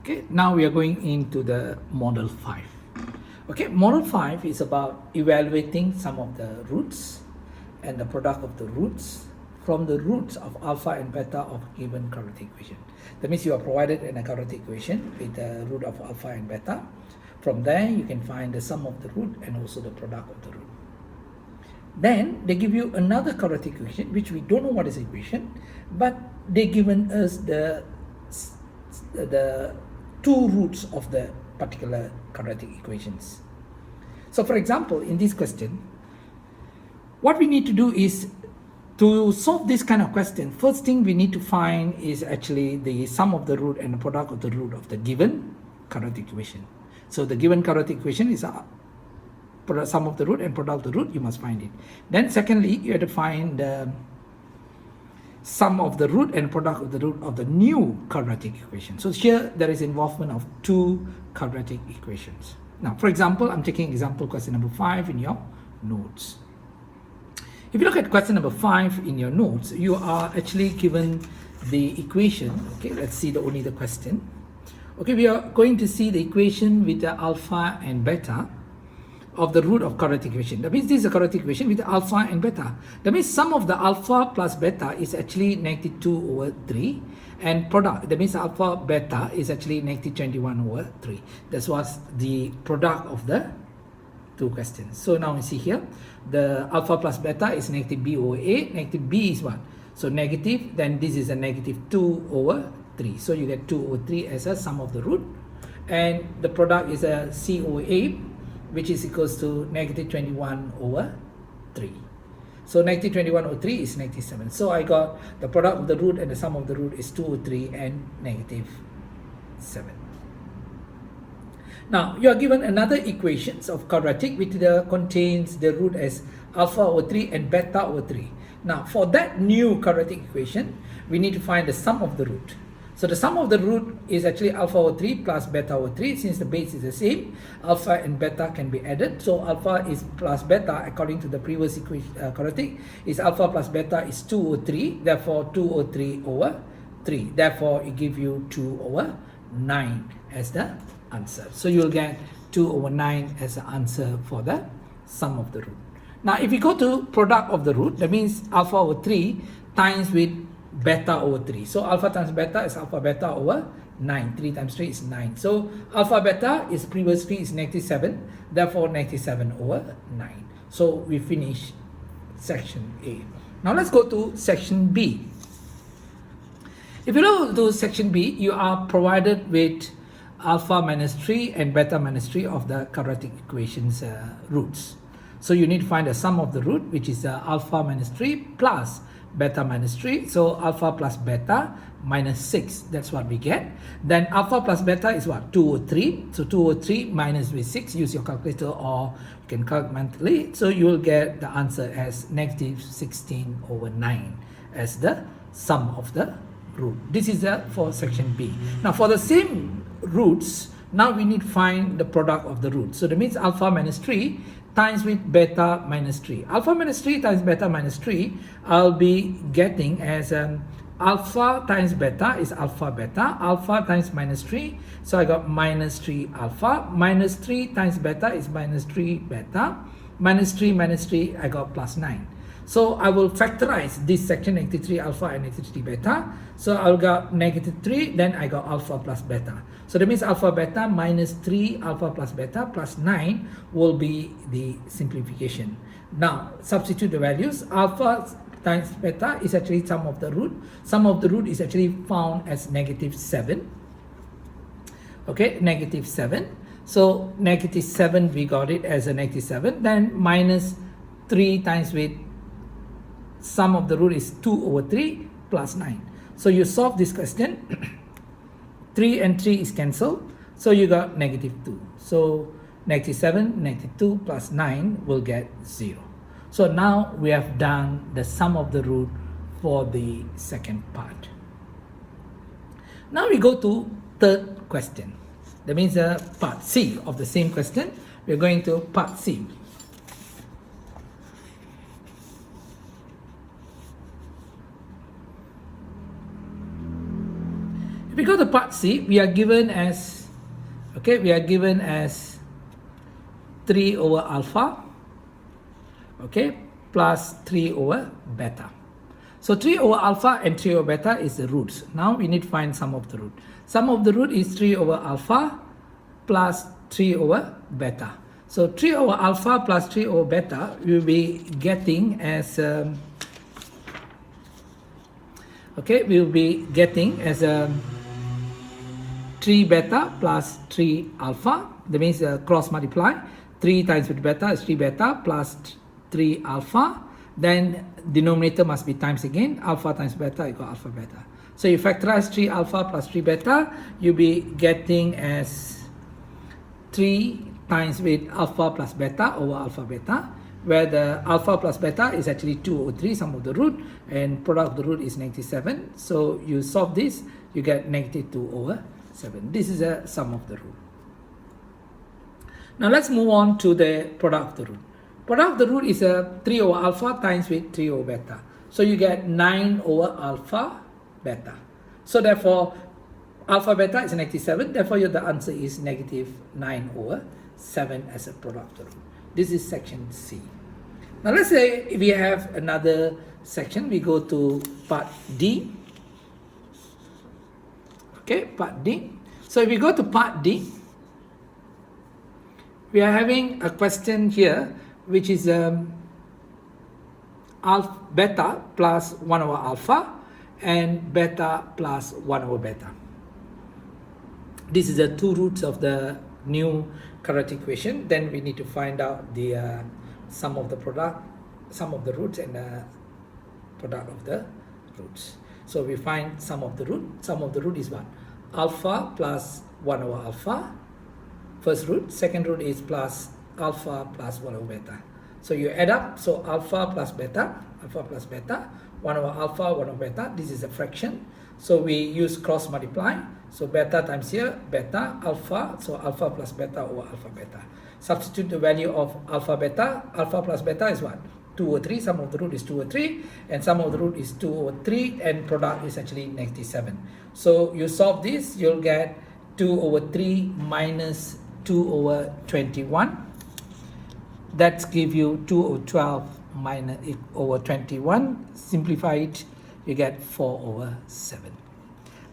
Okay, now we are going into the model 5. Okay, model 5 is about evaluating some of the roots and the product of the roots from the roots of alpha and beta of a given quadratic equation. That means you are provided an quadratic equation with the root of alpha and beta. From there, you can find the sum of the root and also the product of the root. Then they give you another quadratic equation, which we don't know what is the equation, but they given us the two roots of the particular quadratic equations. So for example, in this question, what we need to do is to solve this kind of question, first thing we need to find is actually the sum of the root and the product of the root of the given quadratic equation. So the given quadratic equation is a sum of the root and product of the root, you must find it. Then secondly, you have to find the sum of the root and product of the root of the new quadratic equation. So here there is involvement of two quadratic equations. Now, for example, I'm taking example question number 5 in your notes. If you look at question number 5 in your notes, you are actually given the equation. Okay, let's see only the question. Okay, we are going to see the equation with the alpha and beta of the root of quadratic equation. That means this is a quadratic equation with alpha and beta. That means sum of the alpha plus beta is actually negative 2 over 3, and product, that means alpha beta is actually negative 21 over 3. That was the product of the two questions. So now we see here, the alpha plus beta is negative b over a, negative b is what? So negative, then this is a negative 2 over 3. So you get 2 over 3 as a sum of the root, and the product is a c over a, which is equals to negative 21 over 3. So negative 21 over 3 is negative 7. So I got the product of the root and the sum of the root is 2 over 3 and negative 7. Now, you are given another equations of quadratic which contains the root as alpha over 3 and beta over 3. Now, for that new quadratic equation, we need to find the sum of the root. So the sum of the root is actually alpha over 3 plus beta over 3. Since the base is the same, alpha and beta can be added. So alpha is plus beta, according to the previous equation, quadratic, is alpha plus beta is 2 over 3. Therefore, 2 over 3 over 3. Therefore, it gives you 2 over 9 as the answer. So you will get 2 over 9 as the answer for the sum of the root. Now, if you go to product of the root, that means alpha over 3 times with beta over 3. So alpha times beta is alpha beta over 9. 3 times 3 is 9. So alpha beta is previously is negative 7. Therefore negative 7 over 9. So we finish section A. Now let's go to section B. If you go to section B, you are provided with alpha minus 3 and beta minus 3 of the quadratic equations roots. So you need to find the sum of the root, which is alpha minus 3 plus beta minus 3. So alpha plus beta minus 6. That's what we get. Then alpha plus beta is what? 2 over 3. So 2 over 3 minus with 6. Use your calculator or you can calculate mentally. So you will get the answer as negative 16 over 9 as the sum of the root. This is for section B. Now for the same roots, now we need to find the product of the root. So that means alpha minus 3 times with beta minus 3. Alpha minus 3 times beta minus 3, I'll be getting as alpha times beta is alpha beta. Alpha times minus 3, so I got minus 3 alpha. Minus 3 times beta is minus 3 beta. Minus 3, I got plus 9. So I will factorize this section, negative 3 alpha and negative 3 beta. So I'll got negative 3, then I got alpha plus beta. So that means alpha beta minus 3 alpha plus beta plus 9 will be the simplification. Now substitute the values. Alpha times beta is actually sum of the root. Sum of the root is actually found as negative 7. Okay, negative 7. So negative 7, we got it as a negative 7. Then minus 3 times with sum of the root is 2 over 3 plus 9. So you solve this question. 3 and 3 is cancelled. So you got negative 2. So negative 7, negative 2 plus 9 will get 0. So now we have done the sum of the root for the second part. Now we go to third question. That means part C of the same question. We're going to part C. If we go to part C, we are given as, okay, we are given as 3 over alpha, okay, plus 3 over beta. So 3 over alpha and 3 over beta is the roots. Now we need to find sum of the root. Sum of the root is 3 over alpha plus 3 over beta. So 3 over alpha plus 3 over beta we will be getting as okay, we will be getting as 3 beta plus 3 alpha. That means cross multiply. 3 times with beta is 3 beta plus 3 alpha. Then denominator must be times again. Alpha times beta equal alpha beta. So you factorize 3 alpha plus 3 beta, you'll be getting as 3 times with alpha plus beta over alpha beta, where the alpha plus beta is actually 2 over 3, sum of the root, and product of the root is -7. So you solve this, you get -2 over 7. This is a sum of the root. Now let's move on to the product of the root. Product of the root is a 3 over alpha times with 3 over beta. So you get 9 over alpha beta. So therefore, alpha beta is -7. Therefore, the answer is -9 over 7 as a product of the root. This is section C. Now let's say we have another section. We go to part D. Okay, part D. So if we go to part D, we are having a question here, which is beta plus 1 over alpha and beta plus 1 over beta. This is the two roots of the new quadratic equation. Then we need to find out the sum of the product, sum of the roots, and the product of the roots. So we find sum of the root. Sum of the root is what? Alpha plus 1 over alpha, first root. Second root is plus alpha plus 1 over beta. So you add up. So alpha plus beta, 1 over alpha, 1 over beta. This is a fraction. So we use cross multiply. So beta times here, beta, alpha. So alpha plus beta over alpha beta. Substitute the value of alpha beta. Alpha plus beta is what? 2 over 3. Sum of the root is 2 over 3. And sum of the root is 2 over 3. And product is actually -7. So you solve this, you'll get 2 over 3 minus 2 over 21. That's give you 2 over 12 minus over 21. Simplify it, you get 4 over 7.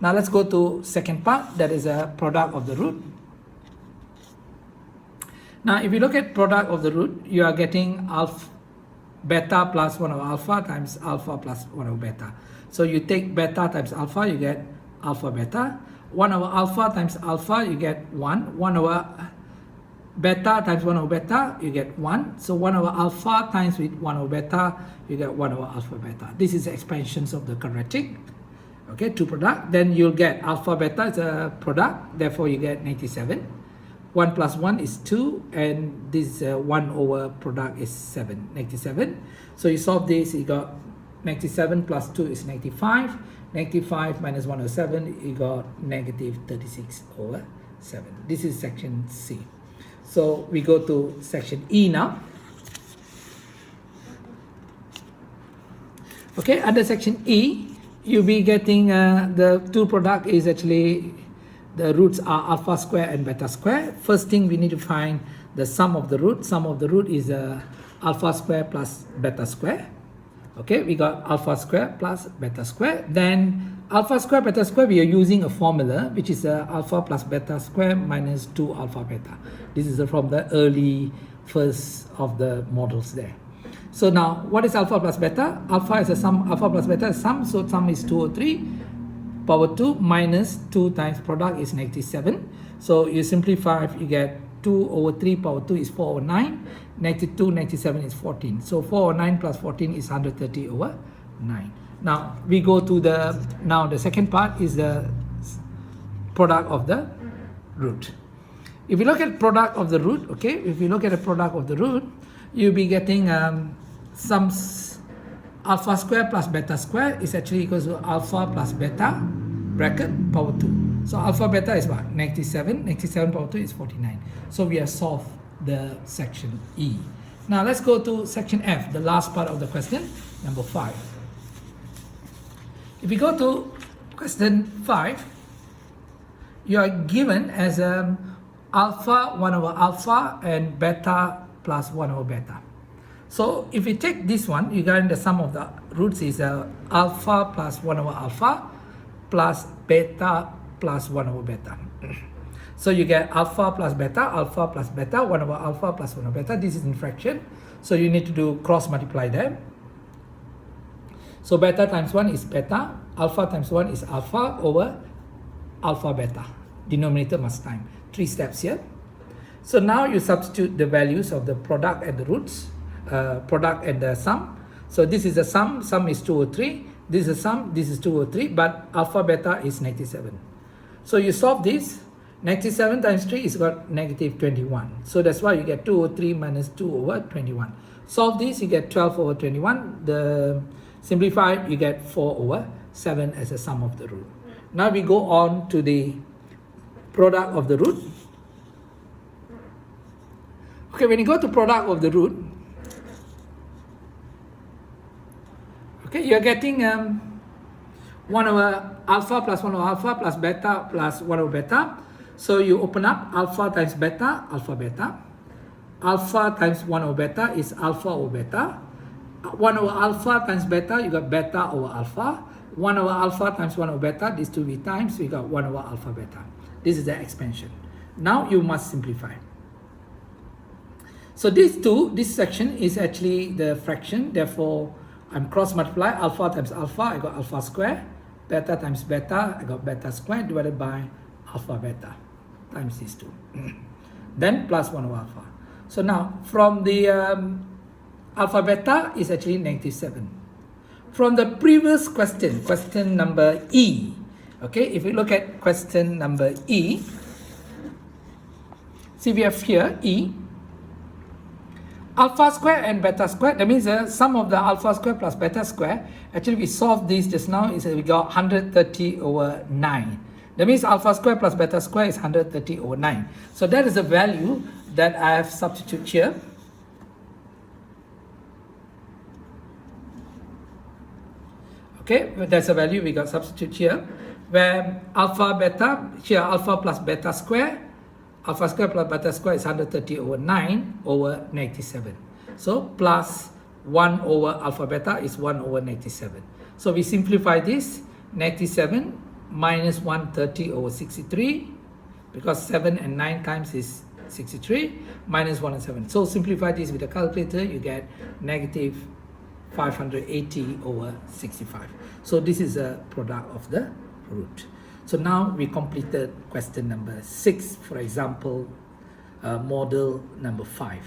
Now let's go to second part, that is a product of the root. Now if you look at product of the root, you are getting beta plus 1 over alpha times alpha plus 1 over beta. So you take beta times alpha, you get alpha beta. 1 over alpha times alpha, you get 1. 1 over beta times 1 over beta, you get 1. So 1 over alpha times with 1 over beta, you get 1 over alpha beta. This is expansions of the quadratic. Okay, two product. Then you'll get alpha beta is a product, therefore you get 97. 1 plus 1 is 2, and this 1 over product is 7, 97. So you solve this, you got 97 plus 2 is 95. 95 minus 1 over 7, you got -36 over 7. This is section C. So we go to section E now. Okay, under section E, you'll be getting the two product is actually, the roots are alpha square and beta square. First thing we need to find the sum of the root. Sum of the root is alpha square plus beta square. Okay, we got alpha square plus beta square. Then alpha square, beta square, we are using a formula which is alpha plus beta square minus 2 alpha beta. This is from the early first of the models there. So now, what is alpha plus beta? Alpha is a sum, alpha plus beta is sum, so sum is 2 over 3 power 2 minus 2 times product is -7. So you simplify, you get 2 over 3 power 2 is 4 over 9. -2, 97 is 14. So 4 over 9 plus 14 is 130 over 9. Now we go to the second part is the product of the root. If you look at product of the root, okay, if you look at the product of the root, you'll be getting sums alpha square plus beta square is actually equals to alpha plus beta bracket power 2. So alpha beta is what? 97. 97 power 2 is 49. So we have solved the section E. Now let's go to section F, the last part of the question, number 5. If we go to question 5, you are given as alpha 1 over alpha and beta plus 1 over beta. So if you take this one, you get the sum of the roots is alpha plus 1 over alpha plus beta plus 1 over beta. So you get alpha plus beta, 1 over alpha plus 1 over beta. This is in fraction. So you need to do cross multiply them. So beta times 1 is beta, alpha times 1 is alpha over alpha beta. Denominator must time. 3 steps here. So now you substitute the values of the product and the roots, product and the sum. So this is the sum is 2 over 3. This is a sum, this is 2 over 3, but alpha beta is 97. So you solve this, 97 times 3 is got negative 21. So that's why you get 2 over 3 minus 2 over 21. Solve this, you get 12 over 21. The simplified, you get 4 over 7 as a sum of the root. Now we go on to the product of the root. Okay, when you go to product of the root, okay, you're getting 1 over alpha plus 1 over alpha plus beta plus 1 over beta. So you open up alpha times beta, alpha beta. Alpha times 1 over beta is alpha over beta. 1 over alpha times beta, you got beta over alpha. 1 over alpha times 1 over beta, these two we times, we got 1 over alpha beta. This is the expansion. Now you must simplify. So this section is actually the fraction. Therefore, I'm cross multiply alpha times alpha, I got alpha square. Beta times beta, I got beta square divided by alpha beta times these two. Then plus 1 over alpha. So now from the alpha beta is actually negative 7. From the previous question, question number E, okay, if we look at question number E, see we have here E, alpha square and beta square, that means the sum of the alpha square plus beta square, actually we solved this just now, is we got 130 over 9. That means alpha square plus beta square is 130 over 9. So that is the value that I have substituted here. Okay, that's a value we got substitute here, where alpha beta, here alpha plus beta square, alpha square plus beta square is 130 over 9 over negative 7. So plus 1 over alpha beta is 1 over negative 7. So we simplify this, negative 7 minus 130 over 63, because 7 and 9 times is 63, minus 1 and 7. So simplify this with a calculator, you get negative 580 over 65. So this is a product of the root. So now we completed question number 6, for example, model number 5.